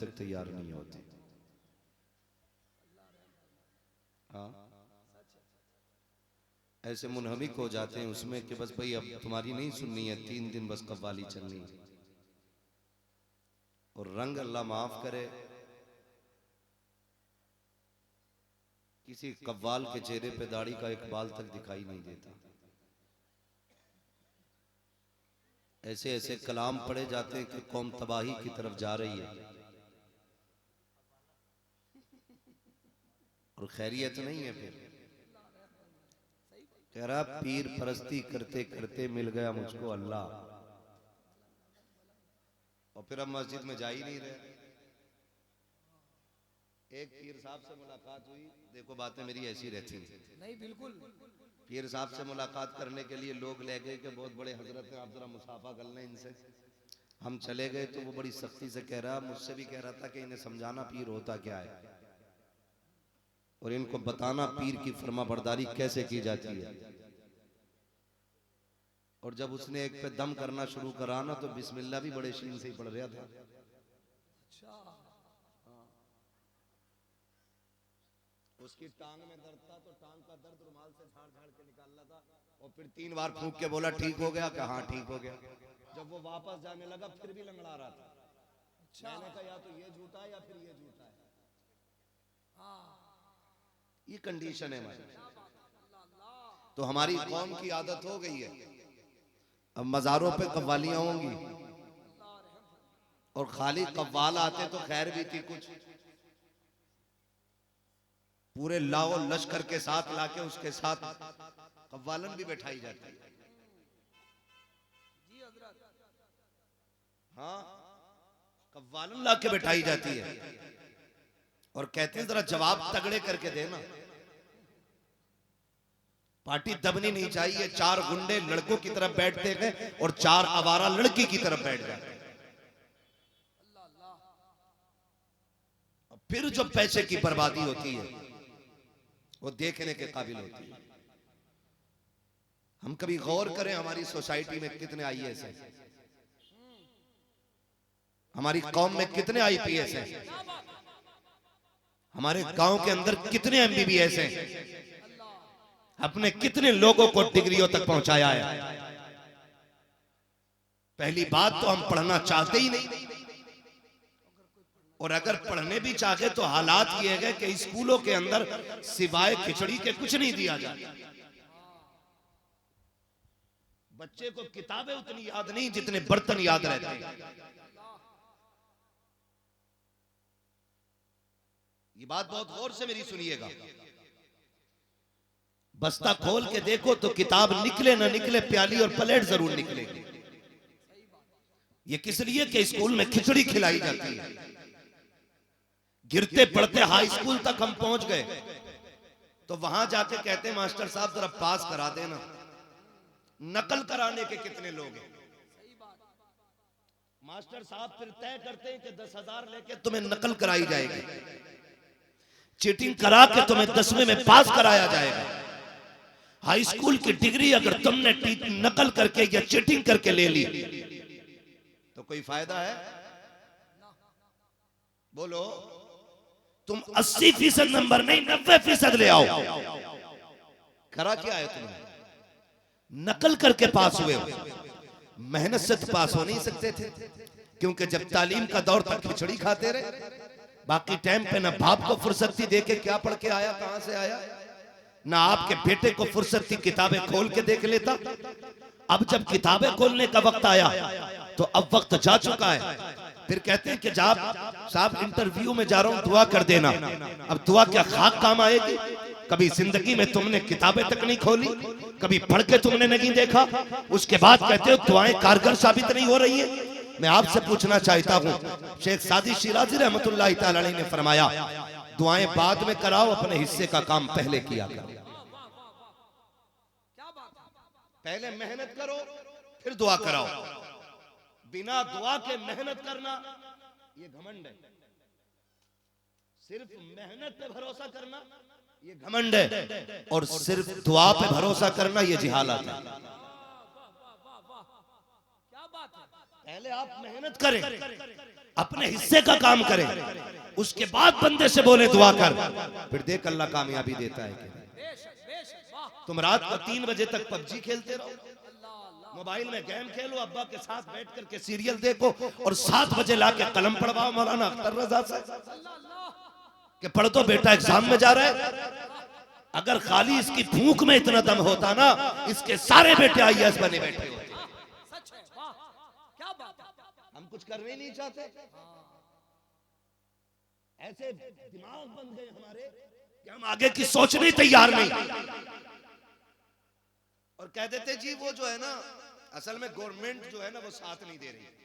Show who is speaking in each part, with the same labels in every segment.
Speaker 1: तक तैयार नहीं होती। हाँ, ऐसे मुनहमिक हो जाते हैं उसमें कि बस भाई अब तुम्हारी नहीं सुननी है, 3 दिन बस कव्वाली चलनी है। और रंग अल्लाह माफ करे, किसी कव्वाल के चेहरे पे दाढ़ी का एक बाल तक दिखाई नहीं देता। ऐसे ऐसे कलाम पढ़े जाते हैं कि कौम तबाही की तरफ जा रही है और खैरियत नहीं है। फिर कह रहा पीर परस्ती करते करते मिल गया मुझको अल्लाह, और फिर अब मस्जिद में जा ही नहीं रहे। एक पीर साहब से मुलाकात हुई, देखो बातें मेरी ऐसी रहती हैं।
Speaker 2: नहीं बिल्कुल,
Speaker 1: पीर साहब से मुलाकात करने के लिए लोग ले गए कि बहुत बड़े हजरत हैं, आप जरा मुसाफा कर लें इनसे। हम चले गए तो वो बड़ी सख्ती से कह रहा, मुझसे भी कह रहा था कि इन्हें समझाना पीर होता क्या है और इनको बताना पीर की फर्मा बरदारी कैसे की जाती है। और जब उसने एक पे दम करना शुरू करा ना, तो बिस्मिल्लाह भी बड़े शीन से ही पढ़ रहा था। उसकी टांग में दर्द था तो टांग का दर्द रुमाल से झाड़ झाड़ के निकाल रहा था, और फिर 3 बार फूंक के बोला ठीक हो गया, कि हाँ ठीक हो गया। जब वो वापस जाने लगा फिर भी लंगड़ा रहा था। मैंने कहा या तो ये झूठा है या फिर ये झूठा है। ये कंडीशन है हमारी। तो हमारी कौम की आदत हो गई है, अब मजारों पे कव्वालियां होंगी, और खाली कव्वाल आते तो खैर भी थी, कुछ पूरे लाओ लश्कर के साथ लाके उसके साथ कव्वालन भी बैठाई जाती है। हाँ, कव्वालन लाके बैठाई जाती है और कहते हैं जरा जवाब तगड़े करके देना, पार्टी दबनी नहीं चाहिए। 4 गुंडे लड़कों की तरफ बैठते हैं और 4 आवारा लड़की की तरफ बैठ जाते हैं। फिर जो पैसे की बर्बादी होती है वो देखने के काबिल होती है। हम कभी गौर करें हमारी सोसाइटी में कितने आईएएस हैं, हमारी कौम में कितने आईपीएस हैं, हमारे गांव के अंदर कितने एमबीबीएस हैं, अपने कितने लोगों को डिग्रियों तक पहुंचाया है। पहली बात तो हम पढ़ना चाहते ही नहीं, और अगर पढ़ने भी चाहे तो हालात ये है कि स्कूलों के अंदर सिवाय खिचड़ी के कुछ नहीं दिया जाता। बच्चे को किताबें उतनी याद नहीं जितने बर्तन याद रहते हैं। ये बात बहुत गौर से मेरी सुनिएगा। बस्ता खोल के देखो तो किताब निकले ना निकले, प्याली और प्लेट जरूर निकलेगी। ये किस लिए कि स्कूल में खिचड़ी खिलाई जाती है। गिरते पड़ते हाई स्कूल तक हम पहुंच गए तो वहां जाके कहते मास्टर साहब जरा पास करा देना। नकल कराने के कितने लोग हैं। मास्टर साहब फिर तय करते हैं कि 10,000 लेके तुम्हें नकल कराई जाएगी, चीटिंग करा के तुम्हें 10वीं में पास कराया जाएगा। हाई स्कूल की डिग्री अगर तुमने नकल करके या चीटिंग करके ले ली तो कोई फायदा है? बोलो। तुम 80% नंबर नहीं 90% ले आओ। करा क्या है तुमने? नकल करके पास हुए हो, मेहनत से तो पास हो नहीं सकते थे, क्योंकि जब तालीम का दौर तक खिचड़ी खाते रहे। बाकी टाइम पे ना बाप को फुर्सत थी देखे क्या पढ़ के आया, कहां से आया, ना आपके बेटे को फुर्सत थी किताबें खोल के देख लेता। अब जब किताबें खोलने का वक्त आया तो अब वक्त जा चुका है। फिर कहते हैं कि साहब इंटरव्यू में जा रहा हूं, दुआ कर देना। अब दुआ क्या खाक काम आएगी? कभी जिंदगी में तुमने किताबें तक नहीं खोली, कभी पढ़ के तुमने नहीं देखा, उसके बाद कहते हो दुआएं कारगर साबित नहीं हो रही है। मैं आपसे पूछना चाहता हूं, शेख सादी शिराजी रहमतुल्लाह तआला अलैह ने फरमाया दुआएं बाद में कराओ, अपने हिस्से का काम पहले किया करो। पहले मेहनत करो फिर दुआ कराओ। बिना दुआ के मेहनत करना ये घमंड है। सिर्फ मेहनत पे भरोसा करना ये घमंड है, और सिर्फ दुआ पे भरोसा करना ये जिहालत है। पहले आप मेहनत करें, अपने हिस्से का काम करे, उसके बाद बंदे से बोले दुआ कर, फिर देख अल्लाह कामयाबी देता है। तुम रात को 3 बजे तक पबजी खेलते रहो, मोबाइल में गेम खेलो, अब्बा के साथ बैठ करके सीरियल देखो, और 7 बजे लाके कलम पढ़वाओ मौलाना अख्तर रजा से कि पढ़ तो बेटा एग्जाम में जा रहा है। अगर खाली इसकी भूख में इतना दम होता ना, इसके सारे बेटे IAS बने बैठे होते। हम कुछ करने नहीं चाहते, ऐसे दिमाग बन गए हमारे कि हम आगे की सोचने तैयार नहीं, और कह देते जी वो जो है ना, असल में गवर्नमेंट जो है ना वो साथ नहीं दे रही।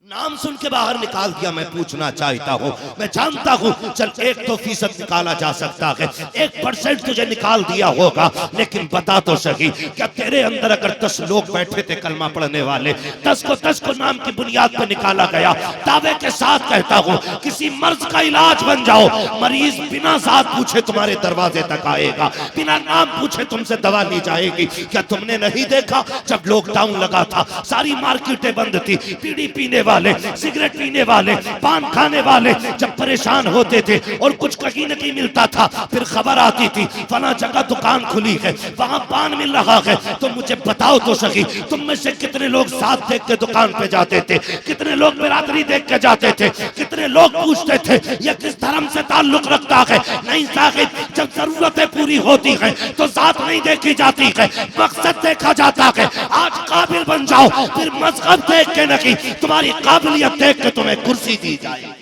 Speaker 1: नाम सुन के बाहर निकाल दिया। मैं पूछना चाहता हूं, मैं जानता हूं चल 1% निकाला जा सकता है, 1% तुझे निकाल दिया होगा, लेकिन बता तो सही, क्या तेरे अंदर अगर 10 लोग बैठे थे कलमा पढ़ने वाले, 10 को नाम की बुनियाद पर निकाला गया, दावे के साथ कहता हूं किसी मर्ज का इलाज बन जाओ, मरीज बिना जात पूछे तुम्हारे दरवाजे तक आएगा, बिना नाम पूछे तुमसे दवा ली जाएगी। क्या तुमने नहीं देखा जब लॉकडाउन लगा था, सारी मार्केटें बंद थी, बीड़ी पीने वाले, सिगरेट पीने वाले, पान खाने वाले जब परेशान होते थे और कुछ कहीं नहीं मिलता था, फिर खबर आती थी फला जगह दुकान खुली है, वहां पान मिल रहा है, तो मुझे बताओ तो सही, तुम में से कितने लोग साथ देख के दुकान पे जाते थे, कितने लोग बिरादरी देख के जाते थे, कितने लोग पूछते थे ये किस धर्म से ताल्लुक रखता है? नहीं साहिब, जब जरूरतें पूरी होती है तो जात नहीं देखी जाती है, मकसद देखा जाता है। आज काबिल बन जाओ, फिर मजहब देख के नहीं, तुम्हारी काबिलियत देख के तुम्हें कुर्सी दी जाएगी।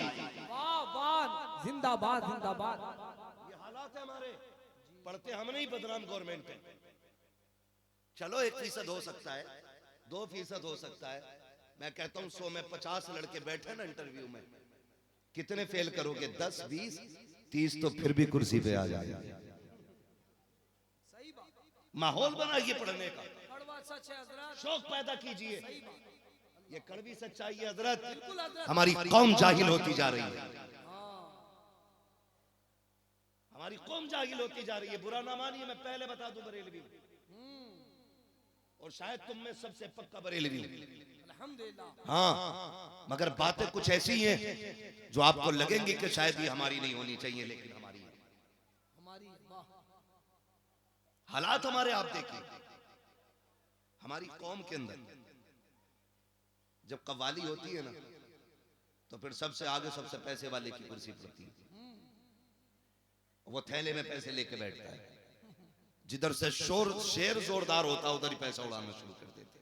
Speaker 2: जिंदाबाद जिंदाबाद।
Speaker 1: ये हालात है हमारे, पढ़ते हम नहीं, बदनाम गवर्नमेंट है। चलो 1% हो सकता है, 2% हो सकता है, मैं कहता हूं 100 में 50 लड़के बैठे ना इंटरव्यू में, कितने फेल करोगे? 10, 20, 30 तो फिर भी कुर्सी पे आ जाएगा। माहौल बनाइए पढ़ने का, शौक पैदा कीजिए। ये कड़वी सच्चाई है हजरत, हमारी कौम जाहिल होती जा रही है, हमारी कौम जाहिल होती जा रही है। बुरा ना मानिए, मैं पहले बता दूं बरेलवी, और शायद तुम में सबसे पक्का बरेलवी अल्हम्दुलिल्लाह। हाँ, मगर बातें कुछ ऐसी हैं जो आपको लगेंगी कि शायद ये हमारी नहीं होनी चाहिए, लेकिन हमारी है। हालात हमारे आप देखिए, हमारी कौम के अंदर जब कव्वाली होती है ना, तो फिर सबसे आगे सबसे पैसे वाले की कुर्सी पड़ती है, वो थैले में पैसे लेके बैठता है, जिधर से शेर जोरदार होता उधर ही पैसा उड़ाना शुरू कर देते।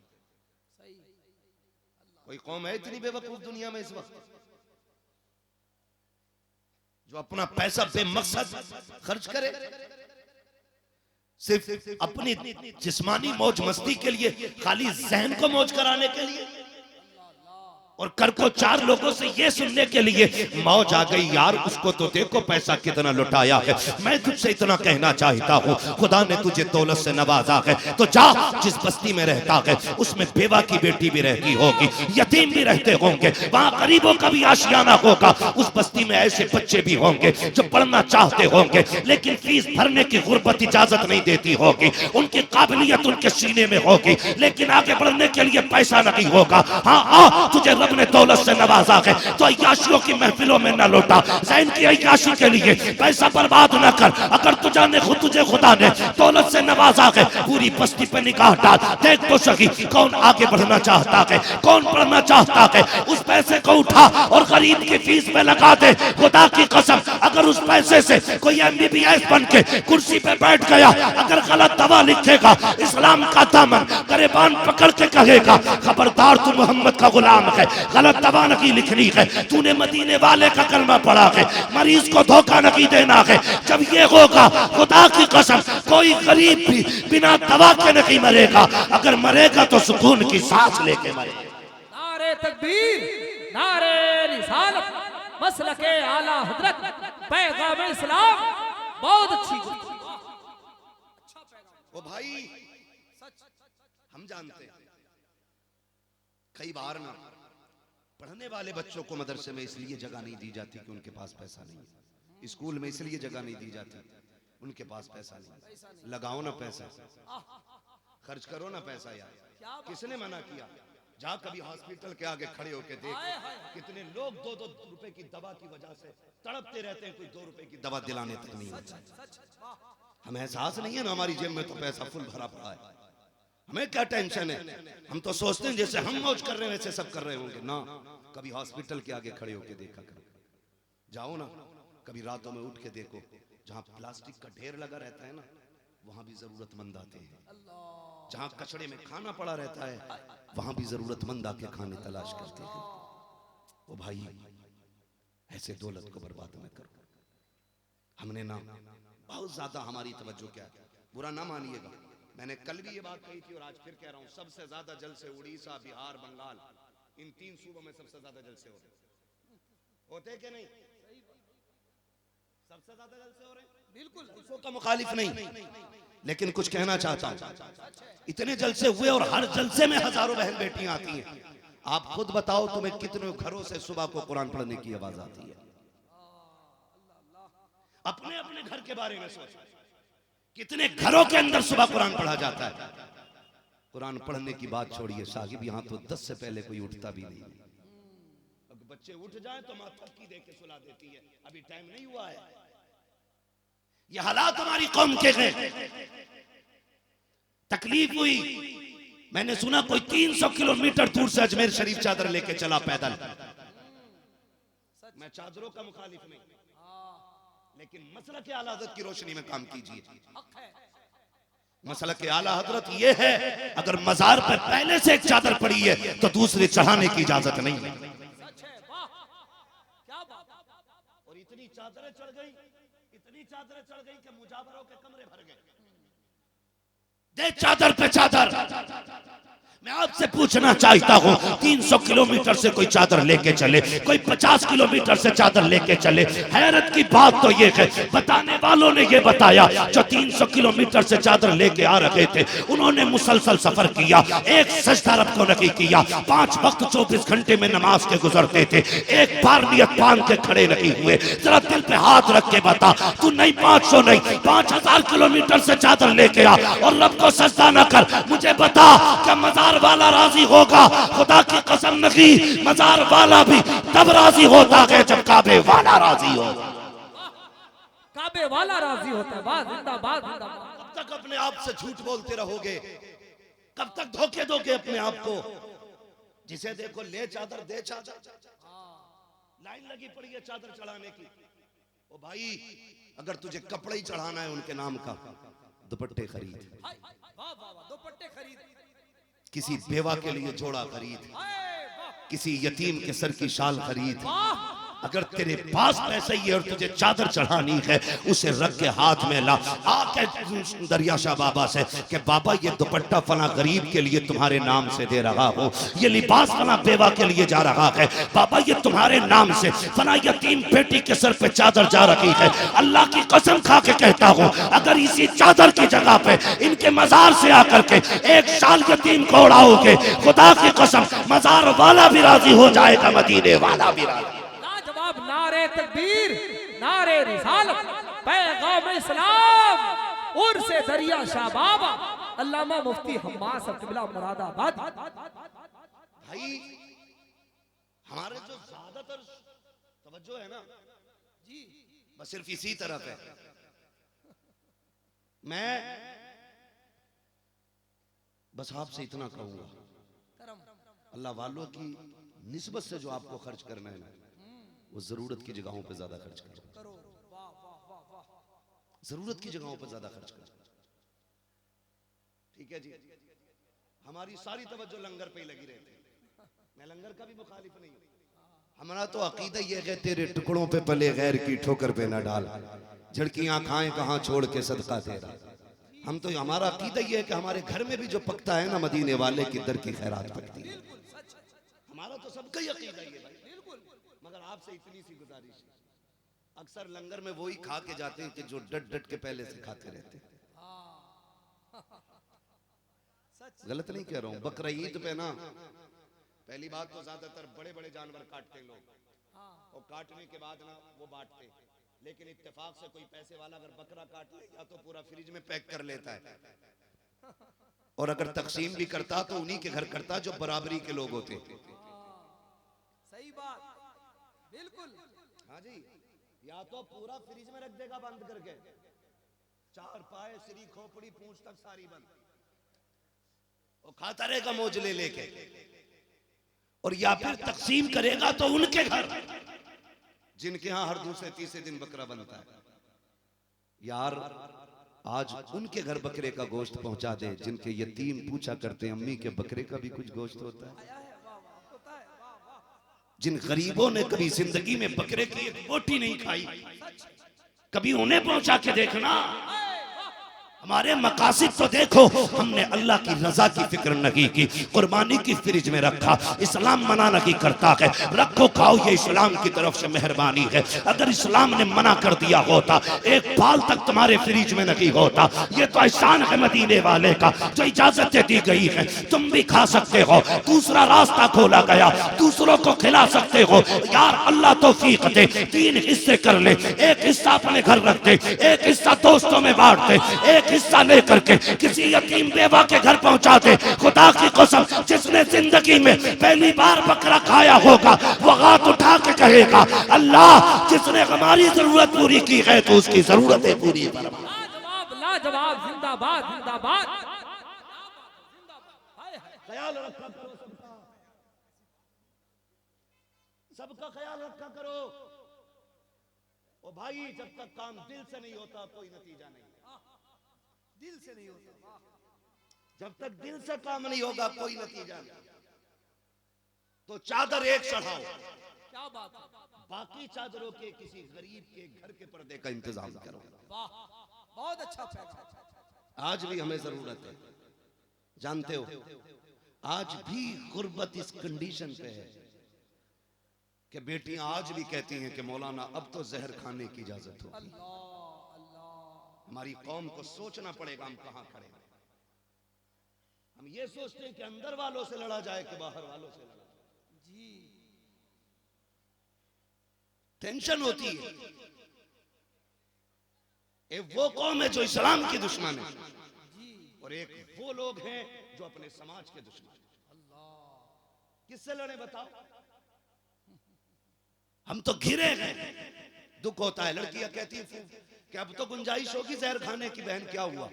Speaker 1: कोई कौम है इतनी बेवकूफ दुनिया में इस वक्त जो अपना पैसा बेमकसद खर्च करे, सिर्फ अपनी जिस्मानी मौज मस्ती के लिए, खाली जहन को मौज कराने के लिए, और कर को 4 लोगों से ये सुनने के लिए मौज आ गई यार उसको तो देखो पैसा कितना लुटाया है। मैं तुझसे इतना कहना चाहता हूँ, खुदा ने तुझे दौलत से नवाजा है, तो जा जिस बस्ती में रहता है उसमें बेवा की बेटी भी रहती होगी, यतीम भी रहते होंगे, वहाँ गरीबों का भी आशियाना होगा, उस बस्ती में ऐसे बच्चे भी होंगे जो पढ़ना चाहते होंगे, लेकिन फीस भरने की गुर्बत इजाजत नहीं देती होगी, उनकी काबिलियत उनके सीने में होगी, लेकिन आगे बढ़ने के लिए पैसा नहीं होगा। हाँ आ, तुझे रब ने दौलत से नवाजा है, तो अय्याशियों की महफिलों में न लौटा, ज़ैन की अय्याशी के लिए पैसा बर्बाद न कर। अगर तुझे खुदा ने दौलत से नवाजा है, पूरी बस्ती पे निगाह डाल, देख तो सही कौन आगे बढ़ना चाहता है, कौन पढ़ना चाहता है, उस पैसे को उठा और गरीब की फीस में लगा दे। खुदा की कसम, अगर उस पैसे से कोई MBBS बन के कुर्सी पे बैठ गया, अगर गलत दवा लिखेगा, इस्लाम का दामन गरेबान पकड़ के कहेगा खबरदार तू मोहम्मद का गुलाम है, गलत दवा नहीं लिखनी है, तूने मदीने वाले का कलमा पढ़ा है, मरीज को धोखा नहीं देना है। जब ये होगा, खुदा की कसम कोई गरीब भी बिना दवा के नहीं मरेगा, अगर मरेगा तो सुकून की सांस लेके मरेगा।
Speaker 2: नारे तकबीर, नारे रिसालत, मसलके आला हजरत, पैगाम इस्लाम, बहुत अच्छी।
Speaker 1: ओ भाई, हम जानते हैं कई बार ना पढ़ने वाले बच्चों को मदरसे में इसलिए जगह नहीं दी जाती कि उनके पास पैसा नहीं है, स्कूल में इसलिए जगह नहीं दी जाती उनके पास पैसा नहीं। लगाओ ना पैसा, खर्च करो ना पैसा यार, किसने मना किया? जा कभी हॉस्पिटल के आगे खड़े होके देख, कितने लोग 2-2 रुपए की दवा की वजह से तड़पते रहते हैं, कोई 2 रुपए की दवा दिलाने तक नहीं होता। हमें एहसास नहीं है ना हमारी जेब में तो पैसा फुल भरा पड़ा है, हमें क्या टेंशन है? हम तो सोचते हैं जैसे हम मौज कर रहे हैं वैसे सब कर रहे होंगे ना। कभी हॉस्पिटल के आगे खड़े होके देखा करो, जाओ ना कभी रातों में उठ के देखो, जहां प्लास्टिक का ढेर लगा रहता है ना वहां भी जरूरतमंद आते हैं, जहां कचड़े में खाना पड़ा रहता है वहां भी जरूरतमंद आके खाने तलाश करते हैं। ओ भाई, ऐसे दौलत को बर्बाद न करो। हमने ना बहुत ज्यादा हमारी तवज्जो क्या है, बुरा ना मानिएगा, मैंने कल भी ये बात कही थी और आज फिर कह रहा हूं, सबसे ज्यादा जलसे उड़ीसा, बिहार, बंगाल, इन 3 सूबों में सबसे ज्यादा जलसे होते कि नहीं? सबसे ज्यादा जलसे हो रहे हैं, बिल्कुल जलसों का मुखालिफ नहीं, लेकिन कुछ कहना चाहता हूं, इतने जलसे हुए और हर जलसे में हजारों बहन बेटियां आती हैं। आप खुद बताओ तुम्हें कितने घरों से सुबह को कुरान पढ़ने की आवाज आती है? अपने अपने घर के बारे में सोचो, कितने घरों के अंदर सुबह कुरान पढ़ा जाता है। कुरान पढ़ने की बात छोड़िए साहिब, यहां तो 10 से पहले कोई उठता भी नहीं। बच्चे उठ जाए तो मां थपकी दे के सुला देती है, अभी टाइम नहीं हुआ है। ये हालात हमारी कौम के हैं। तकलीफ हुई, मैंने सुना कोई 300 किलोमीटर दूर से अजमेर शरीफ चादर लेके चला पैदल। मैं चादरों का मुखालिफ नहीं, लेकिन मसला के आला हजरत की रोशनी में काम कीजिए। मसला के आला हजरत ये है, अगर मजार पर पहले से एक चादर पड़ी है तो दूसरी चढ़ाने की इजाजत नहीं है। और इतनी चादरें चढ़ गई, इतनी चादरें चढ़ गई कि मुजावरों के कमरे भर गए। दे चादर पे चादर। मैं आपसे पूछना चाहता हूं, 300 किलोमीटर से कोई चादर लेके चले, कोई 50 किलोमीटर से चादर लेके चले, हैरत की बात तो ये है, बताने वालों ने ये बताया जो 300 किलोमीटर से चादर लेके आ रहे थे उन्होंने मुसलसल सफर किया, एक सजदा रब को नहीं किया, 5 वक्त 24 घंटे में नमाज के गुजरते थे, एक बार नियत बांध के खड़े नहीं हुए। जरा दिल पे हाथ रख के बता, तू नहीं 500 नहीं 5000 किलोमीटर से चादर लेके आ और रब को सजदा न कर, मुझे बता क्या मजार वाला राजी होगा? खुदा की कसम नहीं, मजार वाला भी तब राजी होता है जब काबे वाला राजी हो।
Speaker 2: काबे वाला राजी होता है। बात जिंदाबाद, जिंदाबाद।
Speaker 1: कब तक अपने आप से झूठ बोलते रहोगे? कब तक धोखे दोगे अपने आप को? जिसे देखो ले चादर दे चादर, लाइन लगी पड़ी है चादर चढ़ाने की। ओ भाई, अगर तुझे कपड़े ही चढ़ाना है उनके नाम का, दुपट्टे खरीद,
Speaker 2: दुपट्टे खरीद,
Speaker 1: किसी बेवा के लिए जोड़ा खरीद, किसी यतीम के सर की शाल खरीद। अगर तेरे पास पैसे ही है और तुझे चादर चढ़ानी है, उसे रख के हाथ में ला, आके दरिया शाह बाबा से कि बाबा ये दुपट्टा फला गरीब के लिए तुम्हारे नाम से दे रहा हूँ, ये लिबास फला बेवा के लिए जा रहा है, बाबा ये तुम्हारे नाम से फला यतीम बेटी के सर पे चादर जा रही है। अल्लाह की कसम खा के कहता हूँ, अगर इसी चादर की जगह पे इनके मजार से आकर के एक साल यतीम को उड़ाओगे, खुदा की कसम मजार वाला भी राजी हो जाएगा, मदीने वाला भी राजी।
Speaker 2: नारे तकबीर, नारे रिसालत, पैगाम इस्लाम, उर्से दरिया शाह बाबा, अल्लामा मुफ्ती हम्माद साहब क़िबला मुरादाबाद।
Speaker 1: भाई हमारे जो ज्यादातर तवज्जो है ना जी, बस सिर्फ इसी तरफ है। मैं बस आपसे इतना कहूंगा, अल्लाह वालों की निस्बत से जो आपको खर्च करना है ना, वो जरूरत की जगहों पे ज्यादा खर्च करो, जरूरत की जगहों पे ज्यादा खर्च करो। ठीक है जी, हमारी सारी तवज्जो लंगर पे ही लगी रहती है। मैं लंगर का भी मुखालिफ नहीं हूं, हमारा तो अकीदा ये है तेरे टुकड़ों पे पले गैर की ठोकर पे न डाल, झड़कियां खाएं कहां छोड़ के सदका तेरा। हम तो हमारा अकीदा ये है कि हमारे घर में भी जो पकता है ना, मदीने वाले की दर की खैरात पकती है। हमारा तो सबका ही अकीदा ये भाई, मगर आपसे इतनी सी गुजारिश, अक्सर लंगर में वही खा के जाते हैं कि जो डट डट के पहले से खाते रहते हैं। गलत नहीं कह रहा हूं, बकरा ईद पे ना पहली बात तो ज्यादातर बड़े बड़े जानवर काटते हैं लोग, और काटने के बाद ना वो बांटते, लेकिन इत्तेफाक से कोई पैसे वाला अगर बकरा काट ले, या तो पूरा फ्रिज में पैक कर लेता है, और अगर तकसीम भी करता तो उन्हीं के घर करता जो बराबरी के लोग होते।
Speaker 2: सही बात, बिल्कुल।
Speaker 1: हाँ जी, या तो पूरा फ्रिज में रख देगा बंद करके, चार पाए श्री खोपड़ी पूंछ तक सारी बंद, और खाता रहेगा मोजले लेके, और या फिर तकसीम करेगा तो उनके घर जिनके यहां हर दूसरे तीसरे दिन बकरा बनता है। यार आज उनके घर बकरे का गोश्त पहुंचा दे जिनके यतीम पूछा करते हैं अम्मी के बकरे का भी कुछ गोश्त होता है। जिन गरीबों ने कभी जिंदगी में बकरे की एक बोटी नहीं खाई, कभी उन्हें पहुंचा के देखना। हमारे मकासिद तो देखो, हमने अल्लाह की रजा की फिक्र नहीं की, कुर्बानी की फ्रिज में रखा। इस्लाम मना नहीं करता है, रखो खाओ, ये इस्लाम की तरफ से मेहरबानी है। अगर इस्लाम ने मना कर दिया होता, एक बाल तक तुम्हारे फ्रिज में नहीं होता। ये तो एहसान है मदीने वाले का जो इजाजत दी गई है। तुम भी खा सकते हो, दूसरा रास्ता खोला गया, दूसरों को खिला सकते हो। यार अल्लाह तौफीक दे, 3 हिस्से कर ले, एक हिस्सा अपने घर रख दे, एक हिस्सा दोस्तों में बांट दे, एक हिस्सा लेकर के किसी यतीम बेवा के घर पहुंचा दे। खुदा की कसम, जिसने जिंदगी में पहली बार बकरा खाया होगा वो हाथ उठा के कहेगा, अल्लाह जिसने हमारी जरूरत पूरी की है तो उसकी जरूरतें पूरी फरमा।
Speaker 2: लाजवाब, लाजवाब, जिंदाबाद, जिंदाबाद।
Speaker 1: ख्याल रखा करो सबका, सबका ख्याल रखा करो। ओ भाई, जब तक काम दिल से नहीं होता कोई नतीजा नहीं, दिल से नहीं होता। जब तक दिल से काम नहीं होगा कोई नतीजा नहीं। तो चादर एक चढ़ाओ,
Speaker 2: क्या बात है,
Speaker 1: बाकी चादरों के किसी गरीब के घर के पर्दे का इंतजाम करो।
Speaker 2: वाह, बहुत अच्छा पैसा।
Speaker 1: आज भी हमें जरूरत है, जानते हो, आज भी गुर्बत इस कंडीशन पे है कि बेटियां आज भी कहती हैं कि मौलाना अब तो जहर खाने की इजाजत होगी। हमारी कौम को सोचना पड़ेगा हम कहां खड़े हैं। हम ये सोचते हैं कि अंदर वालों से लड़ा जाए कि बाहर वालों से लड़ा जी। टेंशन होती है। एक वो कौम है जो इस्लाम की दुश्मन है, और एक वो लोग हैं जो अपने समाज के दुश्मन हैं। किससे लड़े बताओ? हम तो घिरे हैं। दुख होता है, लड़कियां कहती हैं कि अब तो गुंजाइश होगी जहर खाने की। बहन क्या हुआ?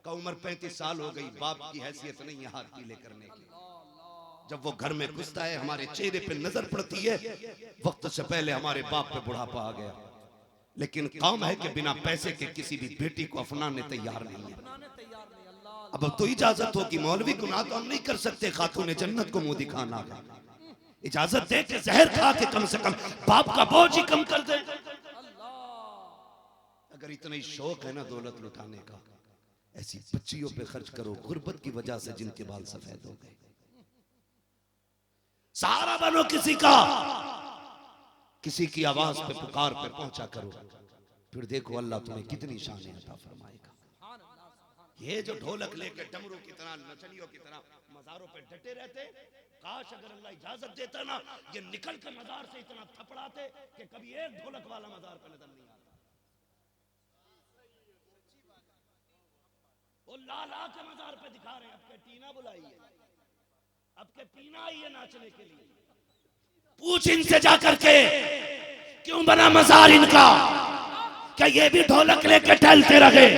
Speaker 1: का उम्र 35 साल हो गई, बाप की हैसियत नहीं है हाथ पीले करने की। जब वो घर में घुसता है हमारे चेहरे पे नजर पड़ती है, वक्त से पहले हमारे बाप पे बुढ़ापा आ गया। लेकिन कौम है कि बिना पैसे के किसी भी बेटी को अपनाने तैयार नहीं है। अब तो इजाजत हो कि मौलवी गुनाह तो हम नहीं कर सकते, खातून जन्नत को मुंह दिखाना है। इजाजत दे कि जहर खा के कम से कम बाप का बोझ ही कम कर दे। अगर इतना ही शौक है ना दौलत लुटाने का, ऐसी बच्चियों पे खर्च करो गुर्बत की वजह से जिनके बाल सफेद हो गए। सहारा बनो किसी का, किसी की आवाज पे पुकार पे पहुंचा करो, फिर देखो अल्लाह तुम्हें कितनी शान अता फरमाएगा। ये जो ढोलक लेके डमरू की तरह, नचनियों की तरह मजारों पे डटे रहते, काश अगर अल्लाह इजाजत देता ना, ये निकल के मजार से इतना थपड़ाते कि कभी एक ढोलक वाला मजार पे नजर नहीं आता। वो लाला के मजार पे दिखा रहे हैं, अब के टीना बुलाई है, अब के पीना आई है नाचने के लिए। पूछ इनसे जाकर के क्यों बना मजार इनका? क्या ये भी ढोलक लेके टहलते रहे,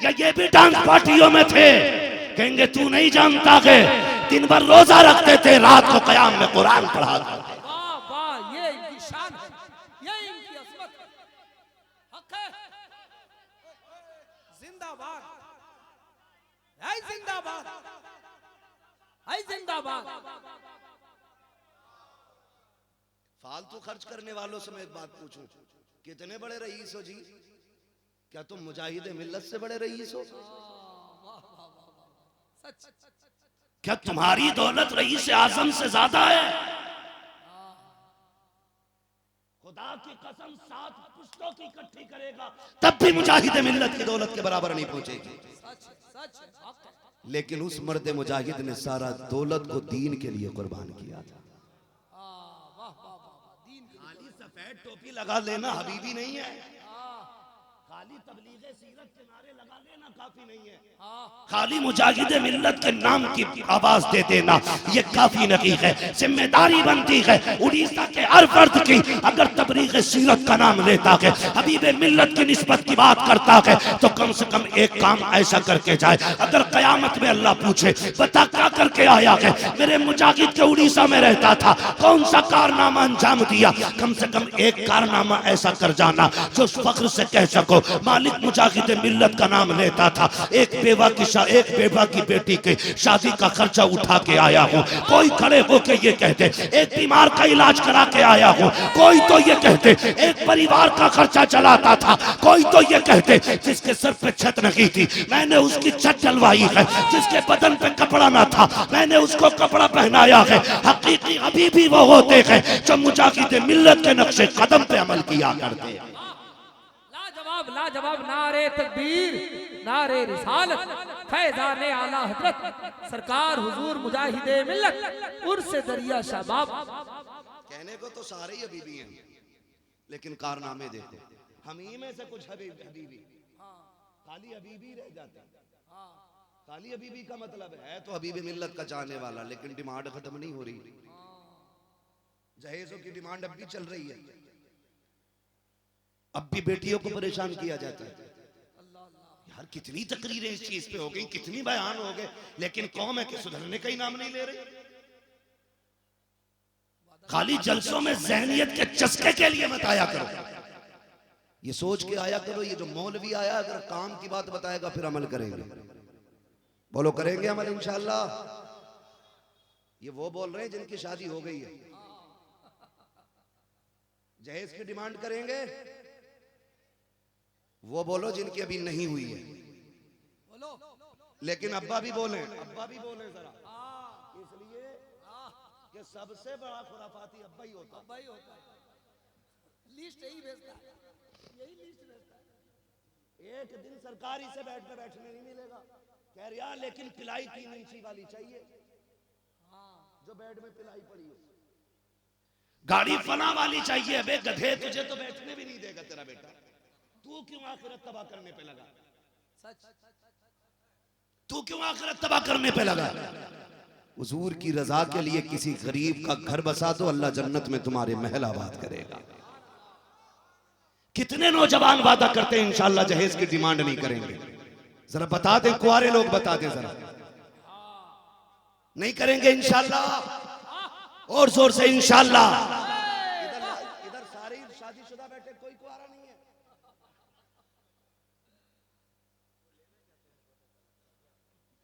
Speaker 1: या ये भी डांस पार्टियों में थे? कहेंगे तू नहीं जानता कि दिन भर रोजा रखते थे, रात को कयाम में कुरान पढ़ाते थे।
Speaker 2: वाह वाह, ये इनकी शान है, ये इनकी अज़मत है, हक है। जिंदाबाद, है जिंदाबाद, है जिंदाबाद।
Speaker 1: फालतू खर्च करने वालों से मैं एक बात पूछूं, कितने बड़े रईस हो जी? क्या तुम मुजाहिदे मिल्लत से बड़े रईस हो? क्या तुम्हारी दौलत रईस आजम से ज्यादा है? खुदा की कसम 7 पुश्तों की इकट्ठी करेगा तब भी मुजाहिदे मिल्लत की दौलत के बराबर नहीं पहुंचेगी। लेकिन उस मर्द मुजाहिद ने सारा दौलत को दीन के लिए कुर्बान किया था। खाली सफेद टोपी लगा लेना हबीबी नहीं है, खाली तबलीग सीरत के नारे लगा लेना काफी नहीं है, खाली मुजाहिद मिल्लत के नाम की आवाज दे देना ये काफी नहीं है। जिम्मेदारी बनती है उड़ीसा के हर फर्द की, अगर तबलीग सीरत का नाम लेता है, हबीब मिल्लत की निस्बत की बात करता है, तो कम से कम एक काम ऐसा करके जाए, अगर कयामत में अल्लाह पूछे बता क्या करके आया है, मेरे मुजाहिद के उड़ीसा में रहता था, कौन सा कारनामा अंजाम दिया, कम से कम एक कारनामा ऐसा कर जाना जो फख्र से कह सको मालिक मुजाहिद मिल्लत का नाम लेता था, एक बेवा की बेटी के शादी का खर्चा उठा के आया हूँ, कोई खड़े होके ये कहते एक बीमार का इलाज करा के आया हूँ, कोई तो ये कहते एक परिवार का खर्चा चलाता था, कोई तो ये कहते जिसके सर पे छत नहीं थी मैंने उसकी छत डलवाई है, जिसके बदन पे कपड़ा ना था मैंने उसको कपड़ा पहनाया है। हकीकी अभी भी वो होते हैं जो मुजाहिद मिल्लत के नक्शे कदम पे अमल किया करते हैं।
Speaker 2: लाजवाब लाजवाब, नारे तकबीर, नारे रिसालत, फैज़ाने आला हजरत सरकार हुजूर मुजाहिदे मिल्लत उर्से दरिया शाबाब।
Speaker 1: कहने को तो सारे ही हबीबी हैं, लेकिन कारनामे देखो, हम ही में से कुछ हबीबी खाली हबीबी रह जाते हैं। खाली हबीबी का मतलब है तो हबीब मिल्लत का चाहने वाला, लेकिन डिमांड खत्म नहीं हो रही। जहेजों की डिमांड अब भी चल रही है, अब भी बेटियों को परेशान किया जाता है। यार कितनी तकरीरें इस चीज पे हो गई, कितनी बयान हो गए, लेकिन कौम है कि सुधरने का ही नाम नहीं ले रही। खाली जलसों में जहनियत के चस्के के लिए मत आया करो, ये सोच के आया करो ये जो मौलवी आया अगर काम की बात बताएगा फिर अमल करेंगे। बोलो करेंगे अमल इंशाअल्लाह। ये वो बोल रहे हैं जिनकी शादी हो गई है, जहेज की डिमांड करेंगे, वो बोलो जिनकी अभी नहीं हुई है। लेकिन अब्बा भी बोले, अब्बा भी बोले जरा, इसलिए कि सबसे बड़ा खुराफाती अब्बा ही होता है।
Speaker 2: लिस्ट यही भेजता है, यही लिस्ट भेजता है।
Speaker 1: एक दिन सरकारी से बैठने नहीं मिलेगा, कह रहा लेकिन पिलाई 3 इंची वाली चाहिए, जो बेड में पिलाई पड़ी हो। गाड़ी फना वाली चाहिए, बे गधे तुझे तो बैठने भी नहीं देगा तेरा बेटा, तू क्यों आखिरत तबाह करने पे लगा, तू क्यों आखिरत तबाह करने पे लगा। हुजूर की रजा के लिए किसी गरीब का घर बसा दो, अल्लाह जन्नत में तुम्हारे महल आबाद करेगा। कितने नौजवान वादा करते हैं इंशाअल्लाह जहेज की डिमांड नहीं करेंगे, जरा बता दें, कुआरे लोग बता दें जरा, नहीं करेंगे इंशाअल्लाह, और जोर से इंशाअल्लाह। इधर सारे शादीशुदा बैठे, कोई कुआरा नहीं है।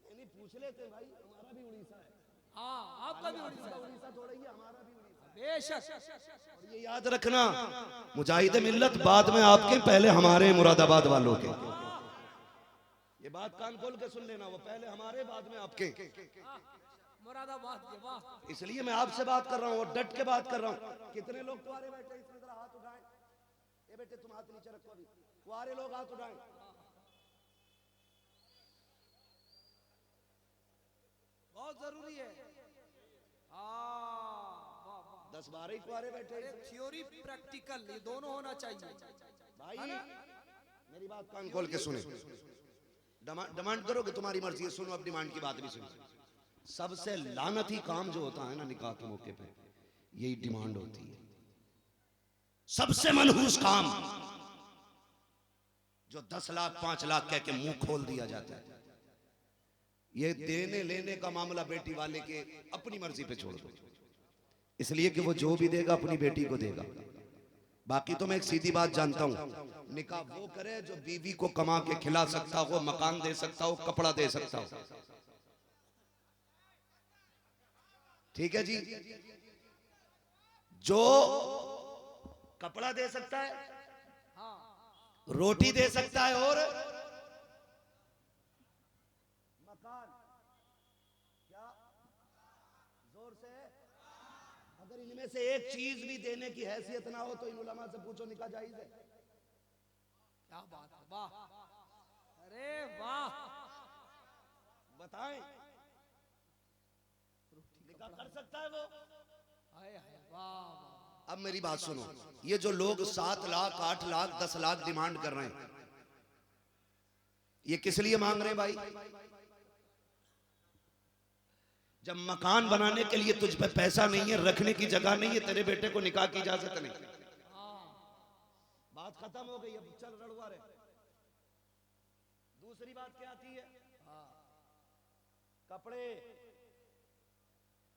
Speaker 1: नहीं पूछ लेते भाई, हमारा भी उड़ीसा है।
Speaker 2: हाँ आपका भी उड़ीसा,
Speaker 1: उड़ीसा थोड़ा ही है, हमारा भी उड़ीसा।
Speaker 2: बेशक।
Speaker 1: ये याद रखना, मुजाहिद मिल्लत बाद में आपके, पहले हमारे मुरादाबाद वालों के। ये बात कान खोल के सुन लेना, वो पहले हमारे बाद में आपके।
Speaker 2: मुरादाबाद के, वाह।
Speaker 1: इसलिए मैं आपसे बात कर रहा हूँ और डट के बात कर रहा हूँ। कितने लोग कुआरे बैठे, इसमें जरा हाथ उठाएं। ये बेटे तुम हाथ नीचे रखो, अभी कुआरे लोग हाथ उठाएं।
Speaker 2: बहुत जरूरी है।
Speaker 1: 10-12 कुआरे बैठे,
Speaker 2: थ्योरी प्रैक्टिकल ये दोनों होना चाहिए
Speaker 1: भाई। मेरी बात कान खोल के सुने, डिमांड करोगे तुम्हारी मर्जी है, सुनो अब डिमांड की बात भी सुनो। सबसे लानती काम जो होता है ना निकाह के मौके पे, यही डिमांड होती है। सबसे मनहूस काम जो 10 लाख 5 लाख कह के मुंह खोल दिया जाता है, ये देने लेने का मामला बेटी वाले के अपनी मर्जी पे छोड़ दो, इसलिए कि वो जो भी देगा अपनी बेटी को देगा। बाकी तो मैं एक सीधी बात जानता हूं, निकाह वो करे जो बीवी को कमा के खिला सकता हो, मकान दे सकता हो, कपड़ा दे सकता हो। ठीक है जी, जो कपड़ा दे सकता है, रोटी दे सकता है और मकान, क्या जोर से, अगर इनमें से एक चीज भी देने की हैसियत ना हो तो इन उलमा से पूछो निकाह जायज है।
Speaker 2: क्या बात है, वाह, अरे वाह।
Speaker 1: बताएं निकाह कर सकता है वो?
Speaker 2: हाय हाय, वाह।
Speaker 1: अब मेरी बात सुनो, ये जो लोग 7 लाख 8 लाख 10 लाख डिमांड कर रहे हैं, ये किस लिए मांग रहे हैं भाई? जब मकान बनाने के लिए तुझ पे पैसा नहीं है, रखने की जगह नहीं है, तेरे बेटे को निकाह की इजाजत नहीं, बात खत्म हो गई। अब चल रड़वा रहे। दूसरी बात क्या आती है? कपड़े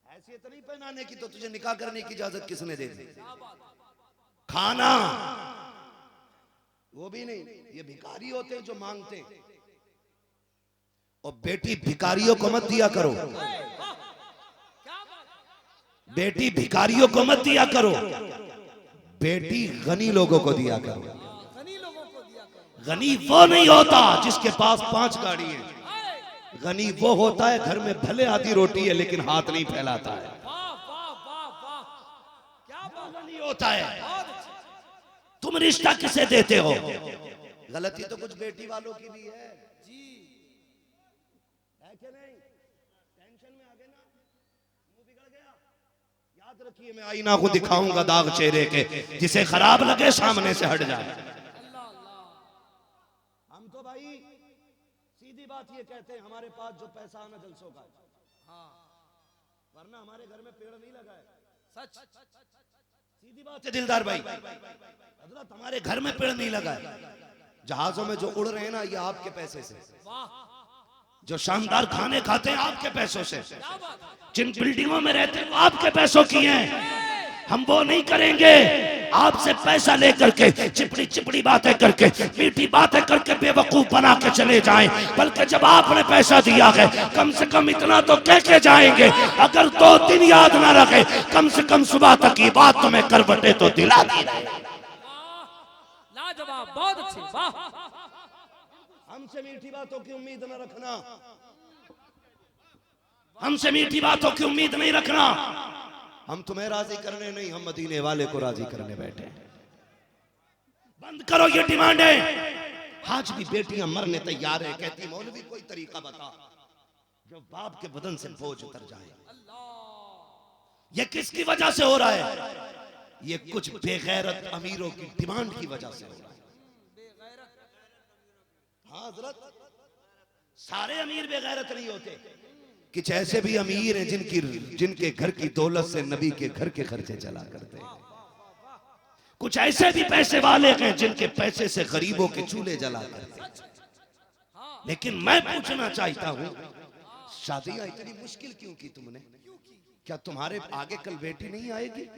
Speaker 1: हैसियत नहीं पहनाने की, तो तुझे निकाह करने की इजाजत किसने दे दी? खाना वो भी नहीं। ये भिखारी होते हैं जो मांगते हैं। और बेटी भिखारियों को मत दिया करो, बेटी भिखारियों को मत दिया करो, बेटी गनी लोगों को दिया करो। गनी वो नहीं होता जिसके पास 5 गाड़ी है। गनी वो होता है घर में भले आधी रोटी है लेकिन हाथ नहीं फैलाता है। गनी होता है। तुम रिश्ता किसे देते हो? गलती तो कुछ बेटी वालों की भी है जी, है कि नहीं? टेंशन में आ गए ना, मुंह बिगड़ गया। याद रखिए, मैं आईना को दिखाऊंगा दाग चेहरे के, जिसे खराब लगे सामने से हट जाए। हम तो भाई सीधी बात ये कहते हैं, हमारे पास जो पैसा आना जलसों का, वरना हमारे घर में पेड़ नहीं लगा है। सच सीधी बात है दिलदार भाई। हजरत हमारे घर में पेड़ नहीं लगा है। जहाजों में जो उड़ रहे हैं ना, ये आपके पैसे से। जो शानदार खाने खाते हैं आपके पैसों से। जिन बिल्डिंगों में रहते हैं आपके पैसों की हैं। हम वो नहीं करेंगे। आपसे पैसा लेकर के चिपड़ी चिपड़ी बातें करके, मीठी बातें करके बेवकूफ बना के चले जाएं। बल्कि जब आपने पैसा दिया है, कम से कम इतना तो कह के जाएंगे। अगर 2 दिन याद ना रखे, कम से कम सुबह तक की बात तुम्हें करवटे तो दिला दी।
Speaker 2: लाजवाब, बहुत अच्छी, वाह।
Speaker 1: हमसे मीठी बातों की उम्मीद न रखना, हमसे मीठी बातों की उम्मीद नहीं रखना। हम तुम्हें राजी करने नहीं, हम मदीने वाले को राजी करने बैठे। बंद करो ये डिमांड है। आज भी बेटियां मरने तैयार है, कहती मौलवी कोई तरीका बता जो बाप के बदन से बोझ उतर जाए। ये किसकी वजह से हो रहा है? ये कुछ बेगैरत अमीरों की डिमांड की वजह से हो रहा है। हाँ हजरत, सारे अमीर बेगैरत नहीं होते। कुछ ऐसे भी अमीर हैं जिनके घर की दौलत से नबी के घर के खर्चे चला करते हैं। कुछ ऐसे भी पैसे वाले हैं जिनके पैसे से गरीबों के चूल्हे जला करते हैं। लेकिन मैं पूछना चाहता हूं, शादियां इतनी मुश्किल क्यों की तुमने? क्या तुम्हारे आगे कल बेटी नहीं आएगी?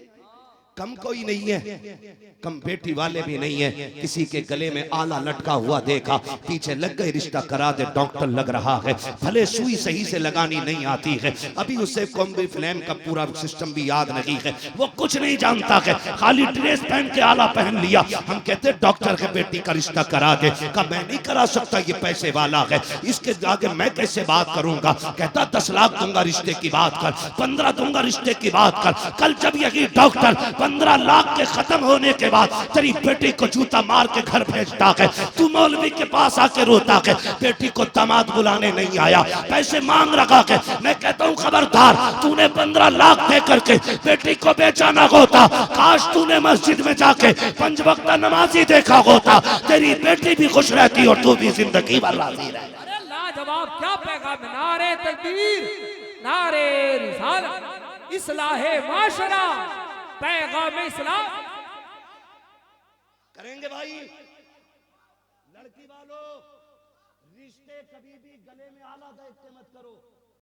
Speaker 1: कम कोई नहीं है, कम बेटी वाले भी नहीं है। किसी के गले में आला लटका हुआ देखा, पीछे लग गए रिश्ता करा दे, डॉक्टर लग रहा है, भले सुई सही से लगानी नहीं आती है, अभी उसे कॉम्बी फ्लैम का पूरा सिस्टम भी याद नहीं है, वो कुछ नहीं जानता है, खाली ड्रेस पहन के आला पहन लिया। हम कहते डॉक्टर के बेटी का रिश्ता करा दे, का मैं नहीं करा सकता, ये पैसे वाला है, इसके आगे मैं कैसे बात करूंगा? कहता 10 लाख दूंगा रिश्ते की बात कर, 15 दूंगा रिश्ते की बात कर। कल जब यही डॉक्टर 15 लाख के खत्म होने के बाद तेरी बेटी को जूता मार के घर भेजता है, तू मौलवी के पास आके रोता है बेटी को दामाद बुलाने नहीं आया, पैसे मांग रखा है। मैं कहता हूँ खबरदार, तूने 15 लाख दे करके बेटी को बेचाना होता, काश तूने मस्जिद में जाके 5 वक्त नमाजी देखा होता, तेरी बेटी भी खुश रहती और तू भी जिंदगी भर राजी रहती।
Speaker 2: अरे लाजवाब, क्या पैगाम! नारे तकबीर, नारे रिसालत, इस्लाहे माशरा, पैगाम इस्लाम।
Speaker 1: करेंगे भाई। लड़की वालों, रिश्ते कभी भी गले में आला देख के मत करो।